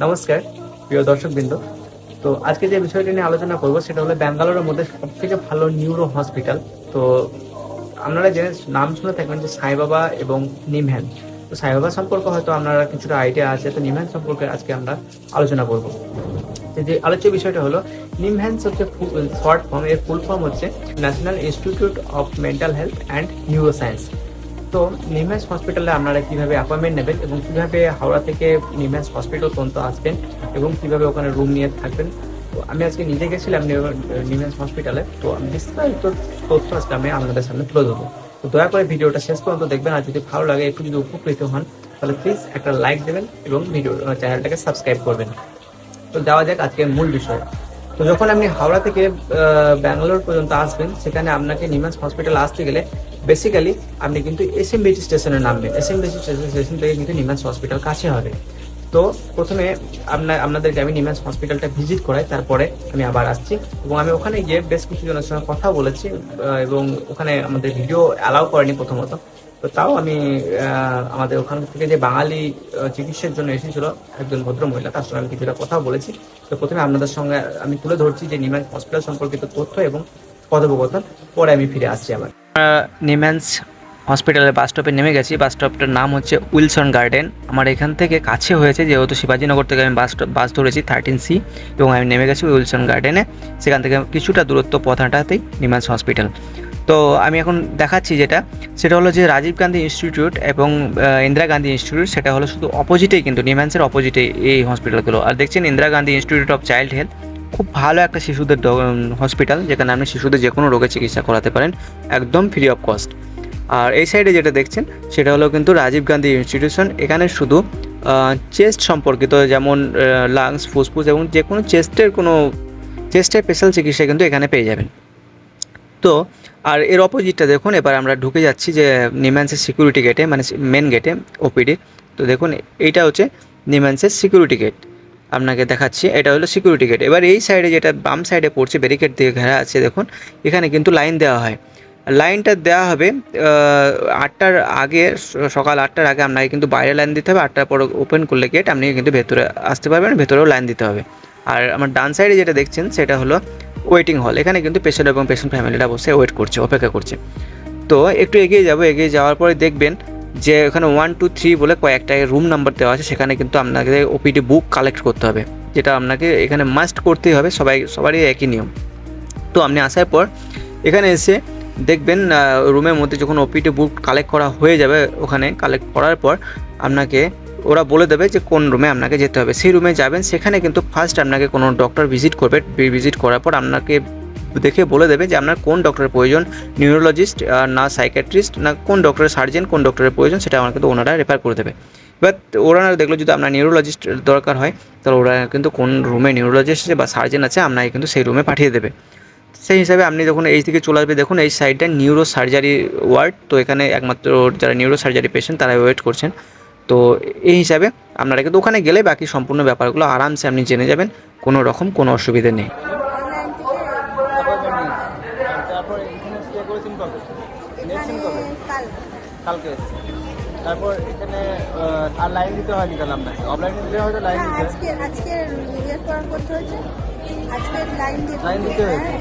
নমস্কার প্রিয় দর্শকবৃন্দ। তো আজকে যে বিষয়টি নিয়ে আলোচনা করব সেটা হলো ব্যাঙ্গালোরের মধ্যে সবথেকে ভালো নিউরো হসপিটাল। তো আপনারা জেনে নাম শুনে থাকবেন যে সাইবাবা এবং নিমহ্যান। তো সাইবাবা সম্পর্কে হয়তো আপনারা কিছুটা আইডিয়া আছে, তো নিমহ্যান সম্পর্কে আজকে আমরা আলোচনা করব। যে আলোচ্য বিষয়টা হলো নিমহ্যান্স হচ্ছে শর্ট ফর্ম, এর ফুল ফর্ম হচ্ছে national institute of mental health and neuro science. তো নিমহ্যান্স হসপিটালে আপনারা কিভাবে অ্যাপয়েন্টমেন্ট নেবেন এবং কিভাবে হাওড়া থেকে নিমহ্যান্স হসপিটাল পর্যন্ত আসবেন এবং কিভাবে ওখানে রুম নিয়ে থাকবেন। তো আমি আজকে নিজে গেছিলাম নিমহ্যান্স হসপিটালে, তো আমি বিস্তারিত তথ্য আজকে আমি আপনাদের সামনে তুলে দেবো। তো দয়া করে ভিডিওটা শেষ পর্যন্ত দেখবেন, আর যদি ভালো লাগে, একটু যদি উপকৃত হন, তাহলে প্লিজ একটা লাইক দেবেন এবং ভিডিও চ্যানেলটাকে সাবস্ক্রাইব করবেন। তো যাওয়া যাক আজকের মূল বিষয়। তো যখন আপনি হাওড়া থেকে ব্যাঙ্গালোর পর্যন্ত আসবেন, সেখানে আপনাকে নিমহ্যান্স হসপিটাল আসতে গেলে বেসিক্যালি আপনি কিন্তু এসএমবিটি স্টেশনে নামবেন। এসএমবিটি স্টেশন থেকে কিন্তু নিমহ্যান্স হসপিটাল কাছে হবে। তো প্রথমে আপনাদেরকে আমি নিমহ্যান্স হসপিটালটা ভিজিট করাই, তারপরে আমি আবার আসছি এবং আমি ওখানে গিয়ে বেশ কিছু জনের সঙ্গে কথা বলেছি এবং ওখানে আমাদের ভিডিও অ্যালাউ করেনি প্রথমত। তো তাও আমি আমাদের ওখান থেকে যে বাঙালি চিকিৎসার জন্য এসেছিল একজন ভদ্র মহিলা, তার সঙ্গে আমি কিছুটা কথা বলেছি। তো প্রথমে আপনাদের সঙ্গে আমি তুলে ধরছি যে নিমহ্যান্স হসপিটাল সম্পর্কিত তথ্য এবং কথোপকথন, পরে আমি ফিরে আসছি আবার। নিমহ্যান্স হসপিটালের বাস স্টপে নেমে গেছি। বাস স্টপটার নাম হচ্ছে উইলসন গার্ডেন। আমার এখান থেকে কাছে হয়েছে, যেহেতু শিবাজীনগর থেকে আমি বাস ধরেছি 13C এবং আমি নেমে গেছি উইলসন গার্ডেনে। সেখান থেকে কিছুটা দূরত্ব পথ হাঁটাতেই নিমহ্যান্স হসপিটাল। তো আমি এখন দেখাচ্ছি সেটা হলো যে রাজীব গান্ধী ইনস্টিটিউট এবং ইন্দিরা গান্ধী ইনস্টিটিউট, সেটা হলো শুধু অপোজিটেই, কিন্তু নিমহ্যান্সের অপোজিটেই এই হসপিটালগুলো। আর দেখছেন Indira Gandhi institute of child health, খুব ভালো একটা শিশুদের হসপিটাল, যেখানে আপনি শিশুদের যে কোনো রোগের চিকিৎসা করাতে পারেন একদম ফ্রি অফ কস্ট। আর এই সাইডে যেটা দেখছেন সেটা হলো কিন্তু রাজীব গান্ধী ইনস্টিটিউশন। এখানে শুধু চেস্ট সম্পর্কিত, যেমন লাংস, ফুসফুস এবং যে কোনো চেস্টের স্পেশাল চিকিৎসা কিন্তু এখানে পেয়ে যাবেন। তো আর এর অপোজিটটা দেখুন, এবার আমরা ঢুকে যাচ্ছি যে নিমহ্যান্সের সিকিউরিটি গেটে, মানে মেন গেটে ওপিডি। তো দেখুন এইটা হচ্ছে নিমহ্যান্সের সিকিউরিটি গেট, আপনাকে দেখাচ্ছি। এটা হলো সিকিউরিটি গেট। এবার এই সাইডে যেটা বাম সাইডে পড়ছে, ব্যারিকেড দিয়ে ঘেরা আছে, দেখুন এখানে কিন্তু লাইন দেওয়া হয়। লাইনটা দেওয়া হবে 8টার আগে, সকাল 8টার আগে আপনাকে কিন্তু বাইরে লাইন দিতে হবে। 8টার পর ওপেন করলে গেট, আপনি কিন্তু ভেতরে আসতে পারবেন, ভেতরেও লাইন দিতে হবে। আর আমার ডান সাইডে যেটা দেখছেন সেটা হলো ওয়েটিং হল। এখানে কিন্তু পেশেন্ট এবং পেশেন্ট ফ্যামিলিরা বসে ওয়েট করছে, অপেক্ষা করছে। তো একটু এগিয়ে যাওয়ার পরে দেখবেন যে এখানে 1 2 3 বলে কয়েকটা রুম নাম্বার দেওয়া আছে। সেখানে কিন্তু আপনাকে ওপিডি বুক কালেক্ট করতে হবে, যেটা আপনাকে এখানে মাস্ট করতেই হবে, সবারই একই নিয়ম। তো আপনি আসার পর এখানে এসে দেখবেন রুমের মধ্যে যখন ওপিডি বুক কালেক্ট করা হয়ে যাবে, ওখানে কালেক্ট করার পর আপনাকে ওরা বলে দেবে যে কোন রুমে আপনাকে যেতে হবে। সেই রুমে যাবেন, সেখানে কিন্তু ফার্স্ট আপনাকে কোনো ডক্টর ভিজিট করবে। ভিজিট করার পর আপনাকে দেখে বলে দেবে যে আপনার কোন ডক্টরের প্রয়োজন, নিউরোলজিস্ট না সাইকিয়াট্রিস্ট, না কোন ডক্টরের সার্জেন, কোন ডক্টরের প্রয়োজন, সেটা আমার কিন্তু ওনারা রেফার করে দেবে। এবার ওরা দেখলো যদি আপনার নিউরোলজিস্ট দরকার হয়, তাহলে ওরা কিন্তু কোন রুমে নিউরোলজিস্ট বা সার্জেন আছে আপনাকে কিন্তু সেই রুমে পাঠিয়ে দেবে। সেই হিসাবে আপনি যখন এই দিকে চলে আসবে, দেখুন এই সাইডটা নিউরো সার্জারি ওয়ার্ড। তো এখানে একমাত্র যারা নিউরো সার্জারি পেশেন্ট তারা ওয়েট করছেন। তো এই হিসাবে আপনারা কিন্তু ওখানে গেলে বাকি সম্পূর্ণ ব্যাপারগুলো আরামসে আপনি জেনে যাবেন, কোনো রকম কোনো অসুবিধে নেই। তারপর এখানে আর লাইন দিতে হয়নি, তাহলে আপনাকে অফলাইন দিলে হয়তো লাইন দিতে আজকে করতে হয়েছে, আজকে লাইন দিতে হয়েছে।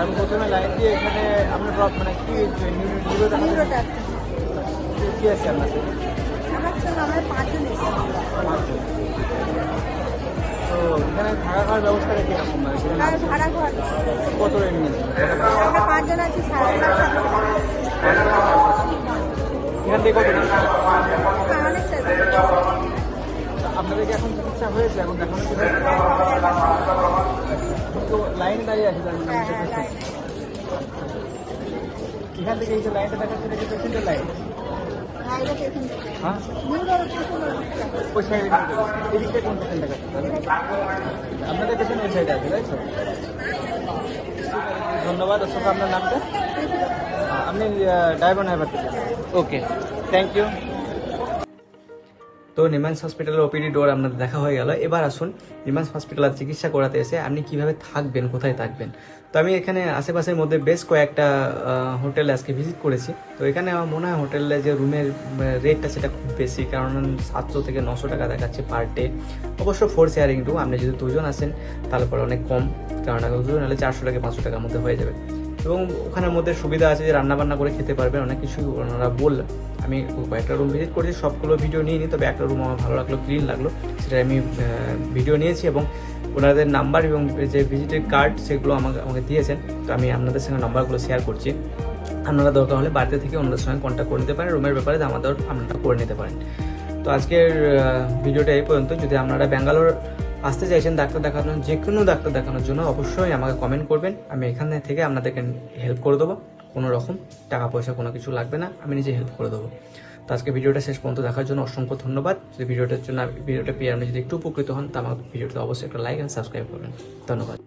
আমি প্রথমে লাইন দিয়ে এখানে আপনার মানে কি কি আছে আপনার সাথে? আমরা 5 জন এসেছি। তো এখানে থাকা খাওয়ার ব্যবস্থাটা কীরকম? ভাড়া ঘর কত রেট নিয়েছে? আমরা 5 জন আছি, 7,500। এখান থেকে কত অনেকটা আপনাদের কি এখন চিকিৎসা হয়েছে? এখন দেখানো কি হয়েছে? তো লাইনে দাঁড়িয়ে আছে এখান থেকে এই যে লাইনটা দেখাচ্ছে, এটা কি পেশেন্টের লাইন? হ্যাঁ, ওই সাইডে এদিকটা কোন পেশেন্ট দেখাচ্ছে? আপনাদের পেশেন্ট ওই সাইডে আছে, তাই তো? ধন্যবাদ। অশোক, আপনার নামটা? আপনি ড্রাইভার থেকে? ওকে, থ্যাংক ইউ। তো নিমান্স হসপিটালের ওপিডি ডোর আপনাদের দেখা হয়ে গেল। এবার আসুন নিমান্স হসপিটালে চিকিৎসা করাতে এসে আপনি কিভাবে থাকবেন, কোথায় থাকবেন। তো আমি এখানে আশেপাশের মধ্যে বেশ কয়েকটা হোটেলে আজকে ভিজিট করেছি। তো এখানে আমার মনে হয় হোটেলে যে রুমের রেটটা সেটা খুব বেশি, কারণ 700 থেকে 900 টাকা দেখাচ্ছে পার ডে। অবশ্য 4 শেয়ারিং রুম, আপনি যদি 2 জন আসেন তাহলে পরে অনেক কম, কারণ 2 জন হলে 400 থেকে 500 টাকার মধ্যে হয়ে যাবে। এবং ওখানের মধ্যে সুবিধা আছে যে রান্নাবান্না করে খেতে পারবেন, অনেক কিছুই ওনারা বললেন। আমি কয়েকটা রুম ভিজিট করেছি, সবগুলো ভিডিও নিয়ে নিই, তবে একটা রুম আমার ভালো লাগলো, ক্লিন লাগলো, সেটা আমি ভিডিও নিয়েছি এবং ওনাদের নাম্বার এবং যে ভিজিটের কার্ড সেগুলো আমাকে দিয়েছেন। তো আমি আপনাদের সঙ্গে নাম্বারগুলো শেয়ার করছি, আপনারা দরকার হলে বাড়িতে থেকে ওনাদের সঙ্গে কন্ট্যাক্ট করে নিতে পারেন, রুমের ব্যাপারে আমাদের আপনারা করে নিতে পারেন। তো আজকের ভিডিওটা এই পর্যন্ত। যদি আপনারা ব্যাঙ্গালোর আসতে চাইছেন ডাক্তার দেখানোর, যে কোনো ডাক্তার দেখানোর জন্য অবশ্যই আমাকে কমেন্ট করবেন, আমি এখানে থেকে আপনাদেরকে হেল্প করে দেবো। কোনো রকম টাকা পয়সা কোনো কিছু লাগবে না, আমি নিজে হেল্প করে দেবো। তো আজকে ভিডিওটা শেষ পর্যন্ত দেখার জন্য অসংখ্য ধন্যবাদ। যদি ভিডিওটা পেয়ে আপনি যদি একটু উপকৃত হন, তো আমার ভিডিওটা অবশ্যই একটা লাইক এন্ড সাবস্ক্রাইব করবেন। ধন্যবাদ।